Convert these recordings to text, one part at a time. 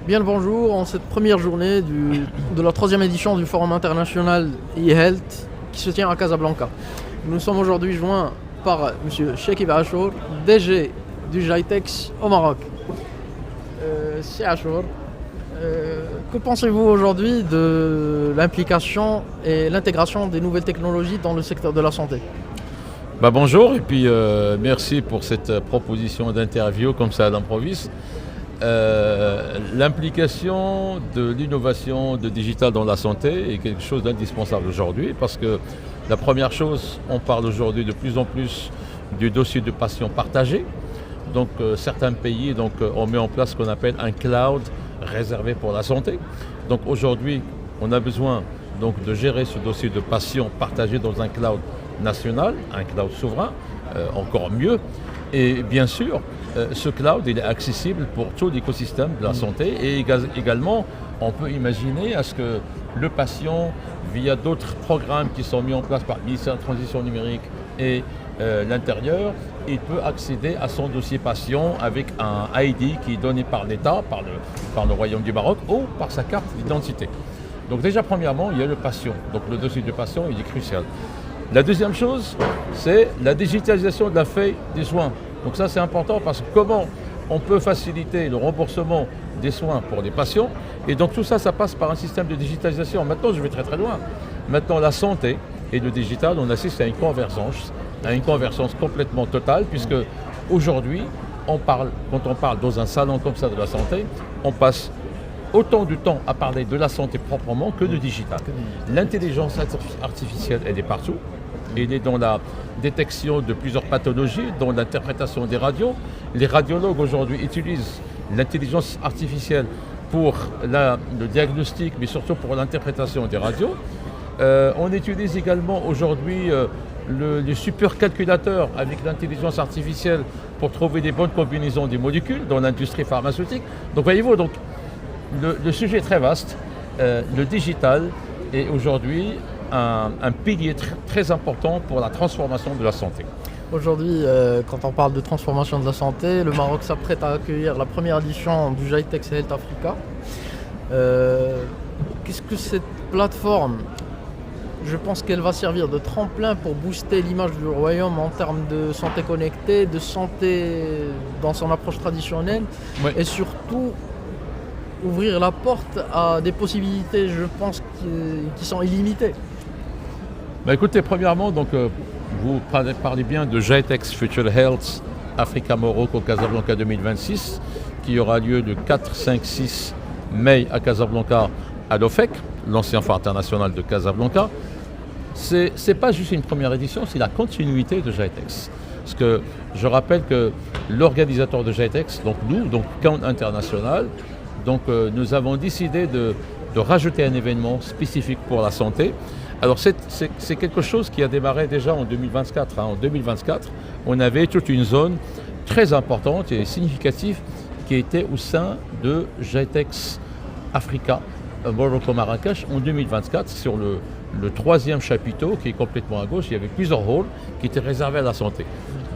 Bien le bonjour en cette première journée de la troisième édition du Forum international e-Health qui se tient à Casablanca. Nous sommes aujourd'hui joints par M. Chekib Achour, DG du GITEX au Maroc. Monsieur Achour, que pensez-vous aujourd'hui de l'implication et l'intégration des nouvelles technologies dans le secteur de la santé? Bonjour et puis merci pour cette proposition d'interview comme ça à l'improviste. L'implication de l'innovation de digital dans la santé est quelque chose d'indispensable aujourd'hui parce que la première chose, on parle aujourd'hui de plus en plus du dossier de patient partagé. Donc certains pays ont mis en place ce qu'on appelle un cloud réservé pour la santé. Donc aujourd'hui, on a besoin de gérer ce dossier de patient partagé dans un cloud national, un cloud souverain, encore mieux. Et bien sûr, ce cloud il est accessible pour tout l'écosystème de la santé et également on peut imaginer à ce que le patient, via d'autres programmes qui sont mis en place par le ministère de la Transition numérique et l'Intérieur, il peut accéder à son dossier patient avec un ID qui est donné par l'État, par le Royaume du Maroc ou par sa carte d'identité. Donc déjà premièrement, il y a le patient. Donc le dossier du patient, il est crucial. La deuxième chose, c'est la digitalisation de la feuille des soins. Donc ça c'est important parce que comment on peut faciliter le remboursement des soins pour les patients. Et donc tout ça, ça passe par un système de digitalisation. Maintenant, je vais très très loin. Maintenant, la santé et le digital, on assiste à une convergence complètement totale puisque aujourd'hui, quand on parle dans un salon comme ça de la santé, on passe autant de temps à parler de la santé proprement que de digital. L'intelligence artificielle, elle est partout. Elle est dans la détection de plusieurs pathologies, dans l'interprétation des radios. Les radiologues aujourd'hui utilisent l'intelligence artificielle pour le diagnostic, mais surtout pour l'interprétation des radios. On utilise également aujourd'hui le supercalculateur avec l'intelligence artificielle pour trouver des bonnes combinaisons des molécules dans l'industrie pharmaceutique. Donc voyez-vous, le sujet est très vaste. Le digital est aujourd'hui un pilier très important pour la transformation de la santé. Aujourd'hui, quand on parle de transformation de la santé, le Maroc s'apprête à accueillir la première édition du GITEX Health Africa. Qu'est-ce que cette plateforme, je pense qu'elle va servir de tremplin pour booster l'image du royaume en termes de santé connectée, de santé dans son approche traditionnelle, oui. Et surtout ouvrir la porte à des possibilités, je pense, qui sont illimitées. Écoutez, premièrement, vous parlez bien de GITEX Future Health Africa Morocco Casablanca 2026 qui aura lieu le 4, 5, 6 mai à Casablanca à l'OFEC, l'ancien foire international de Casablanca. C'est pas juste une première édition, c'est la continuité de GITEX. Parce que je rappelle que l'organisateur de GITEX, nous, Count International, nous avons décidé de rajouter un événement spécifique pour la santé. Alors c'est quelque chose qui a démarré déjà en 2024. En 2024, on avait toute une zone très importante et significative qui était au sein de GITEX Africa Morocco Marrakech en 2024 sur le troisième chapiteau qui est complètement à gauche. Il y avait plusieurs halls qui étaient réservés à la santé.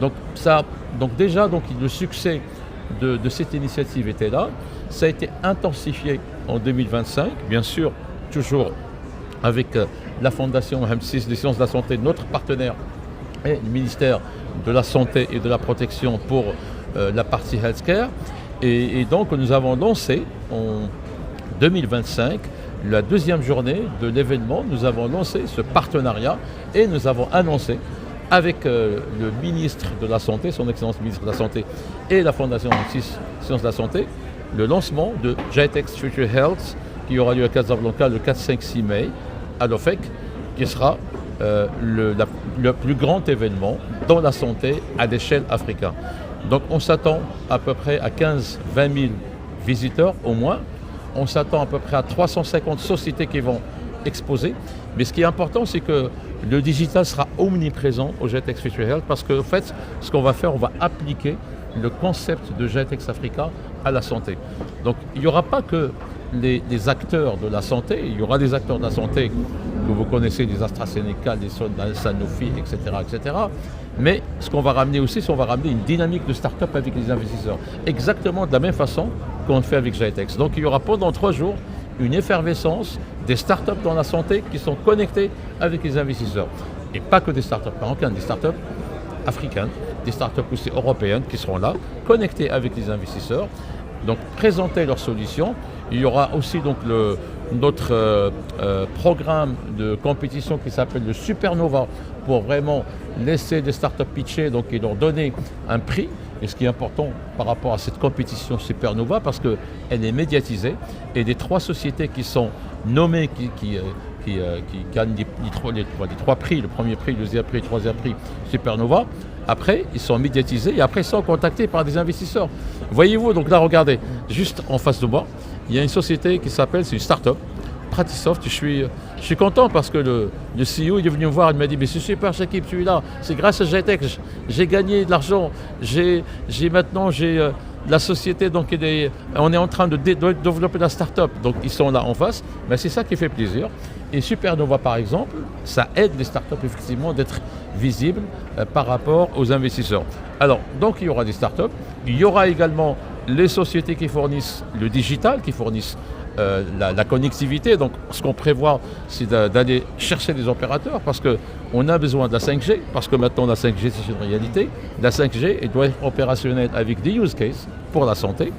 Donc le succès de cette initiative était là. Ça a été intensifié en 2025, bien sûr, toujours avec la Fondation M6 des sciences de la santé, notre partenaire, et le ministère de la Santé et de la Protection pour la partie healthcare. Et donc nous avons lancé en 2025 la deuxième journée de l'événement. Nous avons lancé ce partenariat et nous avons annoncé avec le ministre de la Santé, son Excellence ministre de la Santé et la Fondation M6 Sciences de la Santé, le lancement de GITEX Future Health qui aura lieu à Casablanca le 4, 5, 6 mai à l'OFEC, qui sera le plus grand événement dans la santé à l'échelle africaine. Donc on s'attend à peu près à 15-20 000 visiteurs au moins. On s'attend à peu près à 350 sociétés qui vont exposer. Mais ce qui est important, c'est que le digital sera omniprésent au GITEX Future Health parce qu'en fait, ce qu'on va faire, on va appliquer le concept de GITEX Africa à la santé. Donc il n'y aura pas que les acteurs de la santé, il y aura des acteurs de la santé que vous connaissez, des AstraZeneca, des Sanofi, etc., etc. Mais ce qu'on va ramener aussi, c'est qu'on va ramener une dynamique de start-up avec les investisseurs. Exactement de la même façon qu'on le fait avec GITEX. Donc il y aura pendant 3 jours une effervescence des start-up dans la santé qui sont connectés avec les investisseurs. Et pas que des start-up marocaines, des start-up africaines, des start-up aussi européennes qui seront là, connectées avec les investisseurs, donc présenter leurs solutions. Il y aura aussi donc notre programme de compétition qui s'appelle le Supernova pour vraiment laisser des start-up pitcher donc, et leur donner un prix. Et ce qui est important par rapport à cette compétition Supernova, parce qu'elle est médiatisée, et des 3 sociétés qui sont nommées, qui gagnent les 3 prix, le premier prix, le deuxième prix, le troisième prix Supernova, après ils sont médiatisés et après ils sont contactés par des investisseurs. Voyez-vous, donc là regardez, juste en face de moi, il y a une société qui s'appelle, c'est une start-up, Pratisoft. Je suis content parce que le CEO il est venu me voir, il m'a dit mais c'est super Chakib, tu es là, c'est grâce à GITEX, j'ai gagné de l'argent, j'ai la société, donc on est en train de développer la start-up, donc ils sont là en face, mais c'est ça qui fait plaisir. Et Supernova par exemple, ça aide les start-up effectivement d'être visibles par rapport aux investisseurs. Alors donc il y aura des start-up, il y aura également les sociétés qui fournissent le digital, qui fournissent la connectivité. Donc ce qu'on prévoit, c'est d'aller chercher des opérateurs parce qu'on a besoin de la 5G, parce que maintenant la 5G c'est une réalité. La 5G elle doit être opérationnelle avec des use cases pour la santé.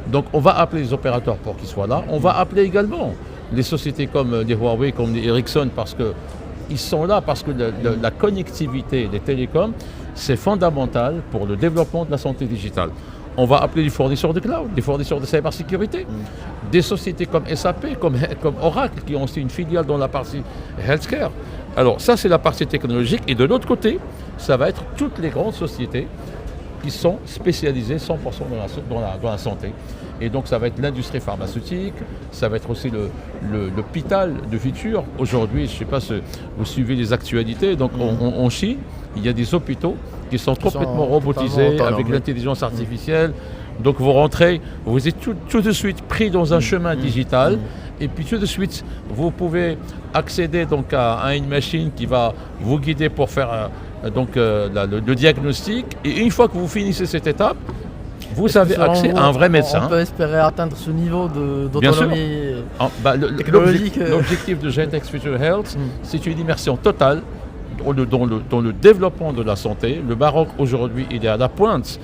Donc on va appeler les opérateurs pour qu'ils soient là. On va appeler également les sociétés comme les Huawei, comme les Ericsson, parce qu'ils sont là, parce que la connectivité des télécoms, c'est fondamental pour le développement de la santé digitale. On va appeler les fournisseurs de cloud, les fournisseurs de cybersécurité, des sociétés comme SAP, comme Oracle, qui ont aussi une filiale dans la partie healthcare. Alors ça, c'est la partie technologique. Et de l'autre côté, ça va être toutes les grandes sociétés qui sont spécialisées 100% dans la santé. Et donc ça va être l'industrie pharmaceutique, ça va être aussi l'hôpital de futur. Aujourd'hui, je ne sais pas si vous suivez les actualités, donc en Chine, il y a des hôpitaux qui sont complètement robotisés avec l'intelligence artificielle. Donc vous rentrez, vous êtes tout de suite pris dans un chemin digital et puis tout de suite vous pouvez accéder donc à une machine qui va vous guider pour faire le diagnostic. Et une fois que vous finissez cette étape, vous avez accès à un vrai médecin. On peut espérer atteindre ce niveau d'autonomie technologique. L'objectif de GITEX Future Health, c'est une immersion totale dans le développement de la santé. Le Maroc aujourd'hui, il est à la pointe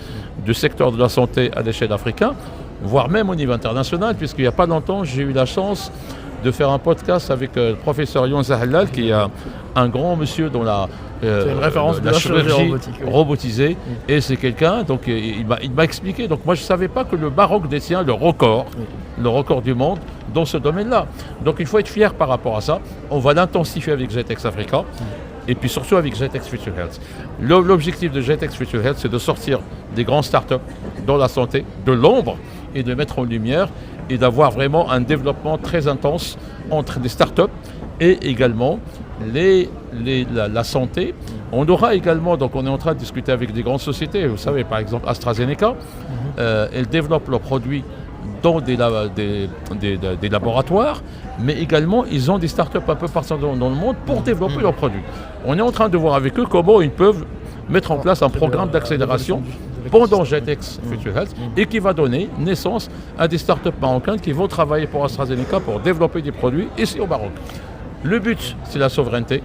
du secteur de la santé à l'échelle africaine, voire même au niveau international, puisqu'il n'y a pas longtemps, j'ai eu la chance de faire un podcast avec le professeur Yon Zahallal, qui est un grand monsieur dans la chirurgie robotisée. Et c'est quelqu'un, donc il m'a expliqué. Donc moi je ne savais pas que le Maroc détient le record du monde dans ce domaine-là. Donc il faut être fier par rapport à ça. On va l'intensifier avec GITEX Africa. Et puis surtout avec GITEX Future Health. L'objectif de GITEX Future Health, c'est de sortir des grands startups dans la santé, de l'ombre, et de mettre en lumière, et d'avoir vraiment un développement très intense entre les startups et également la santé. On aura également, donc on est en train de discuter avec des grandes sociétés, vous savez par exemple AstraZeneca, elles développent leurs produits dans des laboratoires, mais également ils ont des startups un peu partout dans le monde pour développer leurs produits. On est en train de voir avec eux comment ils peuvent mettre en place un programme d'accélération pendant GITEX Future Health et qui va donner naissance à des startups marocaines qui vont travailler pour AstraZeneca pour développer des produits ici au Maroc. Le but, c'est la souveraineté,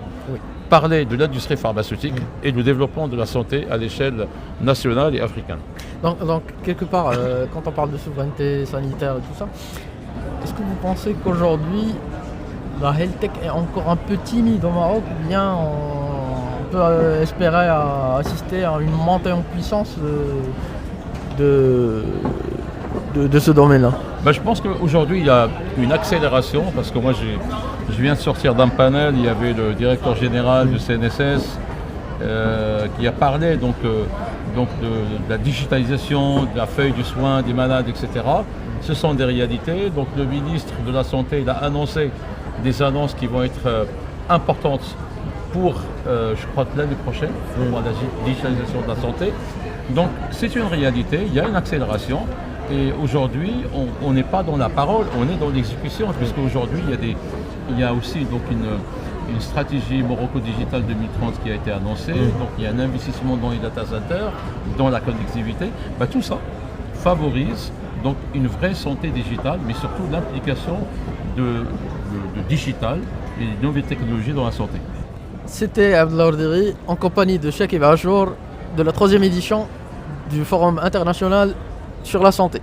parler de l'industrie pharmaceutique et du développement de la santé à l'échelle nationale et africaine. Donc quelque part, quand on parle de souveraineté sanitaire et tout ça, est-ce que vous pensez qu'aujourd'hui, la health tech est encore un peu timide au Maroc, ou bien on peut espérer assister à une montée en puissance de ce domaine-là? Je pense qu'aujourd'hui, il y a une accélération, parce que moi, je viens de sortir d'un panel, il y avait le directeur général du CNSS qui a parlé donc de la digitalisation, de la feuille du soin des malades, etc. Ce sont des réalités. Donc le ministre de la Santé il a annoncé des annonces qui vont être importantes pour, je crois, l'année prochaine, pour la digitalisation de la santé. Donc c'est une réalité, il y a une accélération. Et aujourd'hui, on n'est pas dans la parole, on est dans l'exécution, puisqu'aujourd'hui, il y a aussi donc une stratégie Morocco Digital 2030 qui a été annoncée. Donc il y a un investissement dans les data centers, dans la connectivité. Tout ça favorise donc une vraie santé digitale, mais surtout l'implication de digital et de nouvelles technologies dans la santé. C'était Abdallah Ordiri en compagnie de Chekib Achour de la 3e édition du Forum international sur la santé.